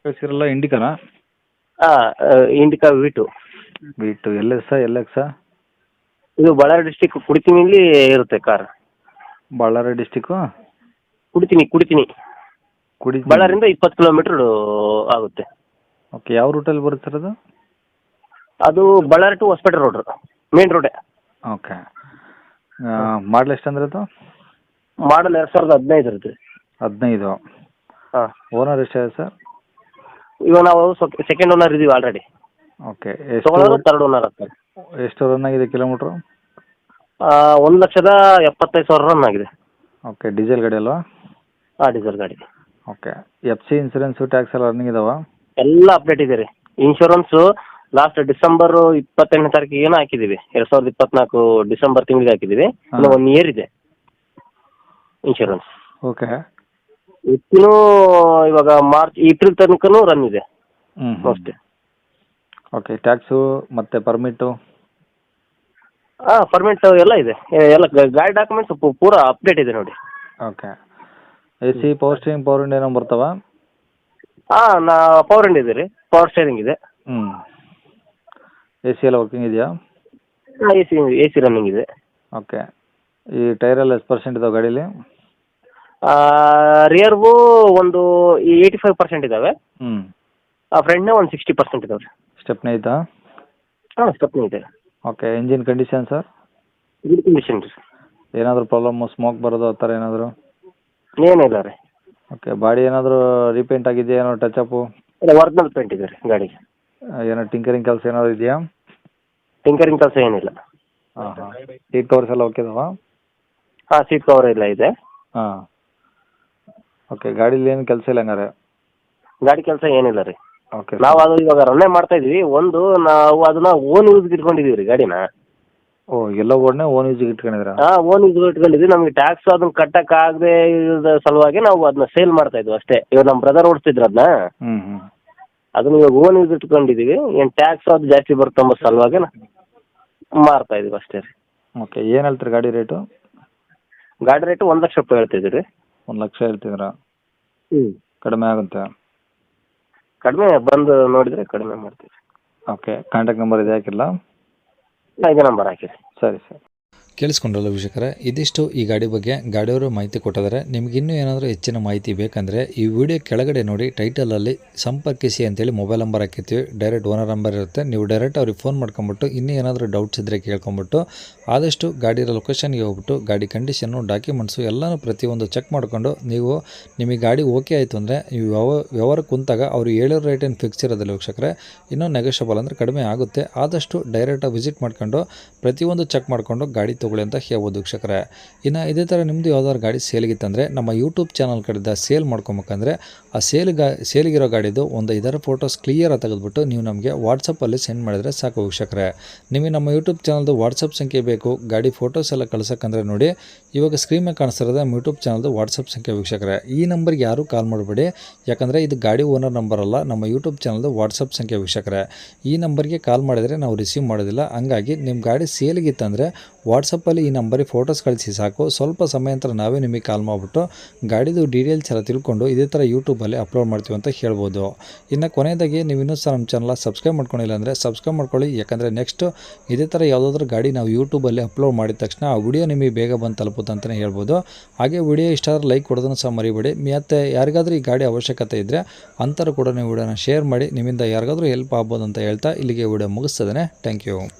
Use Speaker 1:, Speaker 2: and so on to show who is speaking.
Speaker 1: ಕಳಿಸಿರಲ್ಲ ಇಂಡಿಕಾನಾ?
Speaker 2: Indica V2.
Speaker 1: V2 L ಎಕ್ಸಾ?
Speaker 2: ಇದು Ballari district ಕುಡಿತಿನಿಲಿ ಇರುತ್ತೆ ಕಾರ್.
Speaker 1: ಬಳ್ಳಾರಿ ಡಿಸ್ಟಿಕ್ಕು
Speaker 2: ಕುಡಿತಿನಿ ಬಳ್ಳಾರಿಂದ 20 ಕಿಲೋಮೀಟ್ರ್ ಆಗುತ್ತೆ.
Speaker 1: ಓಕೆ, ಯಾವ ರೂಟಲ್ಲಿ ಬರುತ್ತೆ ಸರ್ ಅದು?
Speaker 2: ಅದು Ballari to Hosapete road, main ರೋಡೇ.
Speaker 1: ಓಕೆ, ಮಾಡಲ್ ಎಷ್ಟು ಅಂದ್ರೆ ಅದು?
Speaker 2: ಮಾಡಲ್ 2015 ಇರುತ್ತೆ.
Speaker 1: 15.
Speaker 2: ಹಾಂ.
Speaker 1: ಓನರ್ ಎಷ್ಟಿದೆ ಸರ್?
Speaker 2: ಇವಾಗ ನಾವು ಸೆಕೆಂಡ್ ಓನರ್ ಇದೀವಿ ಆಲ್ರೆಡಿ.
Speaker 1: ಓಕೆ,
Speaker 2: ತೊಗೊಳೋರು ಥರ್ಡ್ ಓನರ್ ಆಗ್ತಾರೆ.
Speaker 1: ಎಷ್ಟು ರನ್ ಆಗಿದೆ ಕಿಲೋಮೀಟ್ರು?
Speaker 2: 1,75,000 ರನ್ ಆಗಿದೆ.
Speaker 1: ಓಕೆ, ಡೀಸೆಲ್ ಗಾಡಿ ಅಲ್ವಾ?
Speaker 2: ಹಾಂ, ಡೀಸೆಲ್ ಗಾಡಿ.
Speaker 1: ಓಕೆ, FC ಇನ್ಸೂರೆನ್ಸು ಟ್ಯಾಕ್ಸ್ ಎಲ್ಲ ರನ್ನಿಂಗ್ ಇದಾವಾ?
Speaker 2: ಎಲ್ಲ ಅಪ್ಡೇಟ್ ಇದೆ ರೀ. ಇನ್ಶೂರೆನ್ಸು ಲಾಸ್ಟ್ ಡಿಸೆಂಬರ್ 28ನೇ ತಾರೀಕಿಗೆ ಹಾಕಿದ್ದೀವಿ. 2024 ಡಿಸೆಂಬರ್ ತಿಂಗಳಿಗೆ ಹಾಕಿದ್ದೀವಿ. ಇನ್ನು 1 ಇಯರ್ ಇದೆ ಇನ್ಶೂರೆನ್ಸ್.
Speaker 1: ಓಕೆ,
Speaker 2: ಇನ್ನು ಇವಾಗ ಮಾರ್ಚ್ ಏಪ್ರಿಲ್ ತನಕನೂ ರನ್ ಇದೆ ಅಷ್ಟೇ.
Speaker 1: ಓಕೆ, ಟ್ಯಾಕ್ಸು ಮತ್ತು ಪರ್ಮಿಟು?
Speaker 2: ಪರ್ಮಿಟ್ ಎಲ್ಲ ಇದೆ. ಎಲ್ಲ ಗಾಡಿ ಡಾಕ್ಯುಮೆಂಟ್ಸ್ ಪೂರಾ ಅಪ್ಡೇಟ್ ಇದೆ ನೋಡಿ.
Speaker 1: Okay, AC, power steering, power window ಏನೋ ಬರ್ತಾವ?
Speaker 2: ಪವರ್ ವಿಂಡೋ ಇದೆ ರೀ, ಪವರ್ ಸ್ಟೇರಿಂಗ್ ಇದೆ.
Speaker 1: AC ಎಲ್ಲ ವರ್ಕಿಂಗ್ ಇದೆಯಾ?
Speaker 2: AC ರನ್ನಿಂಗ್ ಇದೆ.
Speaker 1: ಓಕೆ, ಈ ಟೈರೆಲ್ಲ ಎಷ್ಟು ಪರ್ಸೆಂಟ್ ಇದಾವೆ ಗಾಡೀಲಿ?
Speaker 2: ರಿಯರ್ವು ಒಂದು 85% ಇದ್ದಾವೆ. ಫ್ರಂಟ್ನೇ ಒಂದು 60% ಇದಾವೆ.
Speaker 1: ಸ್ಟೆಪ್ನಿ ಐತಾ?
Speaker 2: ಸ್ಟೆಪ್ನಿ ಇದೆ.
Speaker 1: Okay, engine condition sir?
Speaker 2: Good condition ರೀ.
Speaker 1: ಏನಾದರೂ ಪ್ರಾಬ್ಲಮ್ಮು, ಸ್ಮೋಕ್ ಬರೋದು ಆ ಥರ ಏನಾದರೂ?
Speaker 2: ಏನಿಲ್ಲ ರೀ.
Speaker 1: ಓಕೆ, ಬಾಡಿ ಏನಾದರೂ ರೀಪೇಂಟ್ ಆಗಿದೆಯಾ, ಏನೋ ಟಚಪ್ಪು?
Speaker 2: ಇಲ್ಲ, ಒರಿಜಿನಲ್ ಪೇಂಟ್ ಇದೆ ರೀ ಗಾಡಿಗೆ.
Speaker 1: ಏನೋ ಟಿಂಕರಿಂಗ್ ಕೆಲಸ ಏನಾದರೂ ಇದೆಯಾ?
Speaker 2: ಟಿಂಕರಿಂಗ್ ಕೆಲಸ ಏನಿಲ್ಲ.
Speaker 1: ಹಾಂ. ಸೀಟ್ ಕವರ್ಸ್ ಎಲ್ಲ ಓಕೆ ಇದಾವಾ?
Speaker 2: ಸೀಟ್ ಕವರ್ ಎಲ್ಲ ಇದೆ.
Speaker 1: ಓಕೆ, ಗಾಡೀಲಿ ಏನು ಕೆಲಸ ಇಲ್ಲ ಹಂಗಾರೆ?
Speaker 2: ಗಾಡಿ ಕೆಲಸ ಏನಿಲ್ಲ ರೀ.
Speaker 1: ಓಕೆ,
Speaker 2: ನಾವು ಅದು ಇವಾಗ ರನ್ನೇ ಮಾಡ್ತಾ ಇದೀವಿ. ನಾವು ಅದನ್ನ ಓನ್ ಯೂಸ್ಗೆ ಇಟ್ಕೊಂಡಿದೀವಿ ರೀ ಗಾಡಿನ.
Speaker 1: ಎಲ್ಲ ಓಡ್ನೆ ಓನ್ ಯೂಸ್ಗೆ ಇಟ್ಕೊಂಡಿದ್ದೀರಾ?
Speaker 2: ಓನ್ ಯೂಸ್ಗೆ ಇಟ್ಕೊಂಡಿದ್ವಿ. ನಮಗೆ ಟ್ಯಾಕ್ಸ್ ಅದನ್ನ ಕಟ್ಟಕ್ಕಾಗದೆ ಇರೋದ ಸಲುವಾಗಿ ನಾವು ಅದನ್ನ ಸೇಲ್ ಮಾಡ್ತಾ ಇದ್ವಿ ಅಷ್ಟೇ. ಇವಾಗ ನಮ್ಮ ಬ್ರದರ್ ಓಡಿಸ್ತಿದ್ರು ಅದನ್ನ. ಅದನ್ನ ಇವಾಗ ಓನ್ ಯೂಸ್ ಇಟ್ಕೊಂಡಿದೀವಿ. ಏನು ಟ್ಯಾಕ್ಸ್ ಅದು ಜಾಸ್ತಿ ಬರುತ್ತೆ ಅನ್ನೋ ಸಲುವಾಗಿ ಮಾರ್ತಾ ಇದೀವಿ ಅಷ್ಟೇ ರೀ.
Speaker 1: ಓಕೆ, ಏನು ಹೇಳ್ತೀರಿ ಗಾಡಿ ರೇಟು?
Speaker 2: ಗಾಡಿ ರೇಟು 1 ಲಕ್ಷ ರೂಪಾಯಿ ಹೇಳ್ತಿದ್ದೀವಿ ರೀ.
Speaker 1: 1 ಲಕ್ಷ ಹೇಳ್ತಿದ್ದೀರಾ? ಕಡಿಮೆ ಆಗುತ್ತೆ?
Speaker 2: ಕಡಿಮೆ ಬಂದು ನೋಡಿದರೆ ಕಡಿಮೆ ಮಾಡ್ತೀವಿ.
Speaker 1: ಓಕೆ, ಕಾಂಟ್ಯಾಕ್ಟ್ ನಂಬರ್ ಇದೆ ಹಾಕಿಲ್ಲ?
Speaker 2: ಇದೇ ನಂಬರ್ ಹಾಕಿರಿ.
Speaker 1: ಸರಿ ಸರಿ.
Speaker 3: ಕೇಳಿಸ್ಕೊಂಡ್ರಲ್ಲ ವೀಕ್ಷಕರೇ, ಇದಿಷ್ಟು ಈ ಗಾಡಿ ಬಗ್ಗೆ ಗಾಡಿಯವರು ಮಾಹಿತಿ ಕೊಟ್ಟಿದ್ದಾರೆ. ನಿಮ್ಗೆ ಇನ್ನೂ ಏನಾದರೂ ಹೆಚ್ಚಿನ ಮಾಹಿತಿ ಬೇಕಂದರೆ ಈ ವಿಡಿಯೋ ಕೆಳಗಡೆ ನೋಡಿ ಟೈಟಲಲ್ಲಿ ಸಂಪರ್ಕಿಸಿ ಅಂತೇಳಿ ಮೊಬೈಲ್ ನಂಬರ್ ಹಾಕಿರ್ತೀವಿ. ಡೈರೆಕ್ಟ್ ಓನರ್ ನಂಬರ್ ಇರುತ್ತೆ. ನೀವು ಡೈರೆಕ್ಟ್ ಅವ್ರಿಗೆ ಫೋನ್ ಮಾಡ್ಕೊಂಬಿಟ್ಟು ಇನ್ನೂ ಏನಾದರೂ ಡೌಟ್ಸ್ ಇದ್ದರೆ ಕೇಳ್ಕೊಂಬಿಟ್ಟು ಆದಷ್ಟು ಗಾಡಿಯ ಲೊಕೇಶನ್ಗೆ ಹೋಗ್ಬಿಟ್ಟು ಗಾಡಿ ಕಂಡೀಷನ್ನು, ಡಾಕ್ಯುಮೆಂಟ್ಸು ಎಲ್ಲನೂ ಪ್ರತಿಯೊಂದು ಚೆಕ್ ಮಾಡಿಕೊಂಡು ನಿಮಗೆ ಗಾಡಿ ಓಕೆ ಆಯಿತು ಅಂದರೆ ನೀವು ವ್ಯವಹಾರಕ್ಕೆ ಕುಂತಾಗ ಅವರು ಹೇಳಿರೋ ರೇಟ್ ಏನು ಫಿಕ್ಸ್ ಇರೋದಿಲ್ಲ ವೀಕ್ಷಕರೇ. ಇನ್ನೂ ನೆಗೋಷಿಯಬಲ್ ಅಂದರೆ ಕಡಿಮೆ ಆಗುತ್ತೆ. ಆದಷ್ಟು ಡೈರೆಕ್ಟಾಗಿ ವಿಸಿಟ್ ಮಾಡ್ಕೊಂಡು ಪ್ರತಿಯೊಂದು ಚೆಕ್ ಮಾಡಿಕೊಂಡು ಗಾಡಿ ತೊಗೊಳ್ಳಿ ಅಂತ ಹೇಳ್ಬೋದು ವೀಕ್ಷಕರೇ. ಇನ್ನು ಇದೇ ಥರ ನಿಮ್ಮದು ಯಾವ್ದಾದ್ರು ಗಾಡಿ ಸೇಲಿಗಿತ್ತಂದರೆ ನಮ್ಮ ಯೂಟ್ಯೂಬ್ ಚಾನಲ್ ಕಡೆದ ಸೇಲ್ ಮಾಡ್ಕೊಬೇಕಂದ್ರೆ ಆ ಸೇಲಿಗಿರೋ ಗಾಡಿದು ಒಂದು 5 ಫೋಟೋಸ್ ಕ್ಲಿಯರಾಗಿ ತೆಗೆದುಬಿಟ್ಟು ನೀವು ನಮಗೆ ವಾಟ್ಸಪ್ಪಲ್ಲಿ ಸೆಂಡ್ ಮಾಡಿದರೆ ಸಾಕು ವೀಕ್ಷಕರೇ. ನಿಮಗೆ ನಮ್ಮ ಯೂಟ್ಯೂಬ್ ಚಾನಲ್ದು ವಾಟ್ಸಪ್ ಸಂಖ್ಯೆ ಬೇಕು ಗಾಡಿ ಫೋಟೋಸ್ ಎಲ್ಲ ಕಳ್ಸೋಕ್ಕಂದ್ರೆ ನೋಡಿ ಇವಾಗ ಸ್ಕ್ರೀನ್ ಮೇಲೆ ಕಾಣಿಸ್ತಿರೋದು ನಮ್ಮ ಯೂಟ್ಯೂಬ್ ಚಾನಲ್ದು ವಾಟ್ಸಪ್ ಸಂಖ್ಯೆ ವೀಕ್ಷಕರೇ. ಈ ನಂಬರ್ಗೆ ಯಾರೂ ಕಾಲ್ ಮಾಡಬೇಡಿ, ಯಾಕಂದರೆ ಇದು ಗಾಡಿ ಓನರ್ ನಂಬರ್ ಅಲ್ಲ, ನಮ್ಮ ಯೂಟ್ಯೂಬ್ ಚಾನಲ್ದು ವಾಟ್ಸಪ್ ಸಂಖ್ಯೆ ವೀಕ್ಷಕರೇ. ಈ ನಂಬರ್ಗೆ ಕಾಲ್ ಮಾಡಿದರೆ ನಾವು ರಿಸೀವ್ ಮಾಡೋದಿಲ್ಲ. ಹಂಗಾಗಿ ನಿಮ್ಮ ಗಾಡಿ ಸೇಲಿಗಿತ್ತಂದರೆ ವಾಟ್ಸಪ್ಪಲ್ಲಿ ಈ ನಂಬರಿಗೆ ಫೋಟೋಸ್ ಕಳಿಸಿ ಸಾಕು. ಸ್ವಲ್ಪ ಸಮಯ ನಂತರ ನಾವೇ ನಿಮಗೆ ಕಾಲ್ ಮಾಡಿಬಿಟ್ಟು ಗಾಡಿದು ಡೀಟೇಲ್ಸ್ ಎಲ್ಲ ತಿಳ್ಕೊಂಡು ಇದೇ ಥರ ಯೂಟ್ಯೂಬಲ್ಲಿ ಅಪ್ಲೋಡ್ ಮಾಡ್ತೀವಿ ಅಂತ ಹೇಳ್ಬೋದು. ಇನ್ನು ಕೊನೆಯದಾಗಿ ನೀವು ಇನ್ನೂ ಸಹ ನಮ್ಮ ಚಾನಲ್ ಸಬ್ಸ್ಕ್ರೈಬ್ ಮಾಡ್ಕೊಂಡಿಲ್ಲ ಅಂದರೆ ಸಬ್ಸ್ಕ್ರೈಬ್ ಮಾಡ್ಕೊಳ್ಳಿ. ಯಾಕಂದರೆ ನೆಕ್ಸ್ಟ್ ಇದೇ ಥರ ಯಾವುದಾದ್ರೂ ಗಾಡಿ ನಾವು ಯೂಟ್ಯೂಬಲ್ಲಿ ಅಪ್ಲೋಡ್ ಮಾಡಿದ ತಕ್ಷಣ ಆ ವಿಡಿಯೋ ನಿಮಗೆ ಬೇಗ ಬಂದು ತಲುಪುತ್ತೆ ಅಂತಲೇ ಹೇಳ್ಬೋದು. ಹಾಗೆ ವಿಡಿಯೋ ಇಷ್ಟ ಆದರೆ ಲೈಕ್ ಕೊಡೋದನ್ನು ಸಹ ಮರಿಬೇಡಿ. ಮತ್ತು ಯಾರಿಗಾದ್ರೂ ಈ ಗಾಡಿ ಅವಶ್ಯಕತೆ ಇದ್ದರೆ ಅಂಥವ್ರು ಕೂಡ ನೀವು ವಿಡಿಯೋನ ಶೇರ್ ಮಾಡಿ, ನಿಮ್ಮಿಂದ ಯಾರಿಗಾದ್ರೂ ಹೆಲ್ಪ್ ಆಗ್ಬೋದು ಅಂತ ಹೇಳ್ತಾ ಇಲ್ಲಿಗೆ ವಿಡಿಯೋ ಮುಗಿಸ್ತದೆ. Thank you.